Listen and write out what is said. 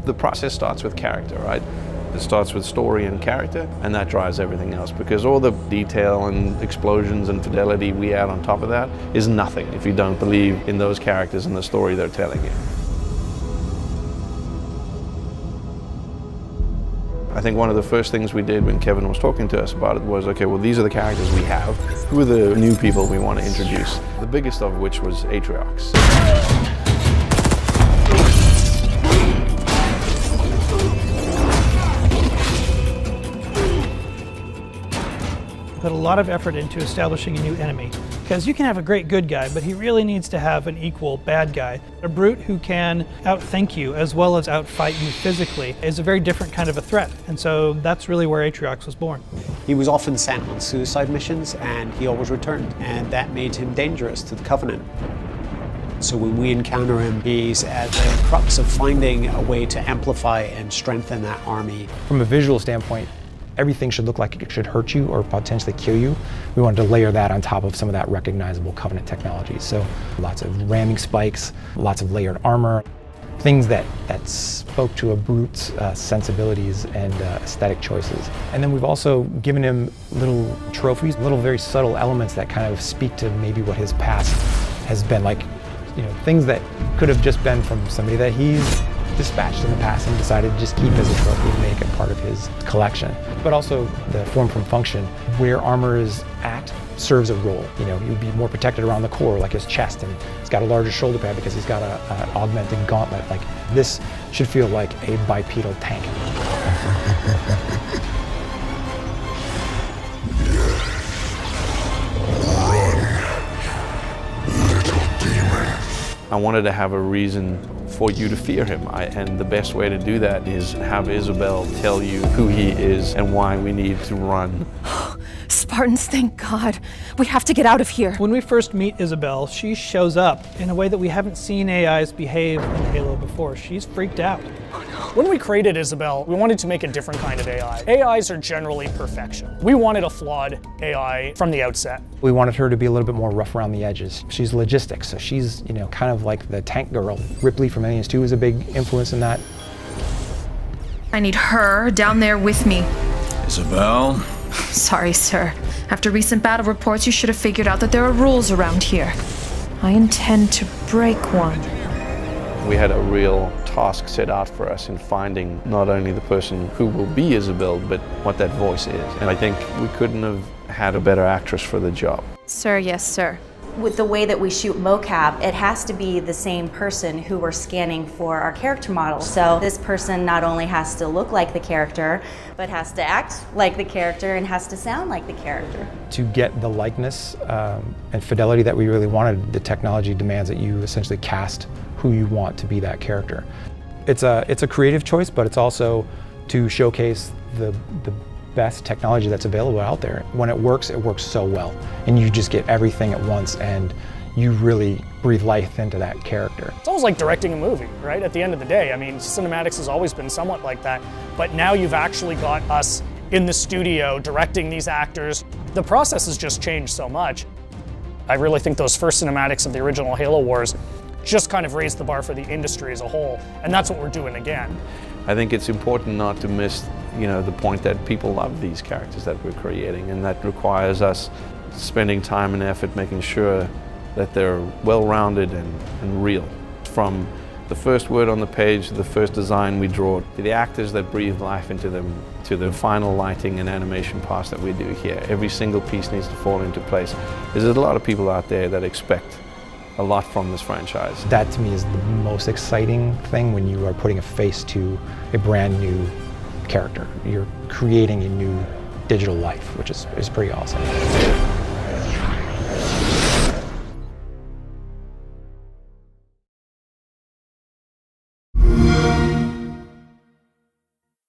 The process starts with character, right? It starts with story and character, and that drives everything else, because all the detail and explosions and fidelity we add on top of that is nothing if you don't believe in those characters and the story they're telling you. I think one of the first things we did when Kevin was talking to us about it was, okay, well, these are the characters we have. Who are the new people we want to introduce? The biggest of which was Atriox. Put a lot of effort into establishing a new enemy, because you can have a great good guy, but he really needs to have an equal bad guy. A brute who can outthink you as well as outfight you physically is a very different kind of a threat, and so that's really where Atriox was born. He was often sent on suicide missions, and he always returned, and that made him dangerous to the Covenant. So when we encounter him, he's at the crux of finding a way to amplify and strengthen that army. From a visual standpoint, everything should look like it should hurt you or potentially kill you. We wanted to layer that on top of some of that recognizable Covenant technology. So lots of ramming spikes, lots of layered armor, things that spoke to a brute's sensibilities and aesthetic choices. And then we've also given him little trophies, little very subtle elements that kind of speak to maybe what his past has been like, you know, things that could have just been from somebody that he's dispatched in the past and decided to just keep as a trophy and make it part of his collection. But also the form from function, where armor is at serves a role. You know, he would be more protected around the core, like his chest, and he's got a larger shoulder pad because he's got an augmented gauntlet. Like, this should feel like a bipedal tank. I wanted to have a reason for you to fear him, and the best way to do that is have Isabel tell you who he is and why we need to run. Spartans, thank God. We have to get out of here. When we first meet Isabel, she shows up in a way that we haven't seen AIs behave in Halo before. She's freaked out. When we created Isabel, we wanted to make a different kind of AI. AIs are generally perfection. We wanted a flawed AI from the outset. We wanted her to be a little bit more rough around the edges. She's logistics, so she's, you know, kind of like the tank girl. Ripley from Aliens 2 was a big influence in that. I need her down there with me. Isabel? Sorry, sir. After recent battle reports, you should have figured out that there are rules around here. I intend to break one. We had a real task set out for us in finding not only the person who will be Isabel, but what that voice is. And I think we couldn't have had a better actress for the job. Sir, yes, sir. With the way that we shoot mocap, it has to be the same person who we're scanning for our character model. So this person not only has to look like the character, but has to act like the character and has to sound like the character. To get the likeness and fidelity that we really wanted, the technology demands that you essentially cast who you want to be that character. It's a creative choice, but it's also to showcase the best technology that's available out there. When it works so well, and you just get everything at once, and you really breathe life into that character. It's almost like directing a movie, right? At the end of the day, I mean, cinematics has always been somewhat like that, but now you've actually got us in the studio directing these actors. The process has just changed so much. I really think those first cinematics of the original Halo Wars just kind of raised the bar for the industry as a whole, and that's what we're doing again. I think it's important not to miss, you know, the point that people love these characters that we're creating, and that requires us spending time and effort making sure that they're well-rounded and real. From the first word on the page, to the first design we draw, to the actors that breathe life into them, to the final lighting and animation parts that we do here. Every single piece needs to fall into place. There's a lot of people out there that expect a lot from this franchise. That to me is the most exciting thing, when you are putting a face to a brand new character. You're creating a new digital life, which is pretty awesome.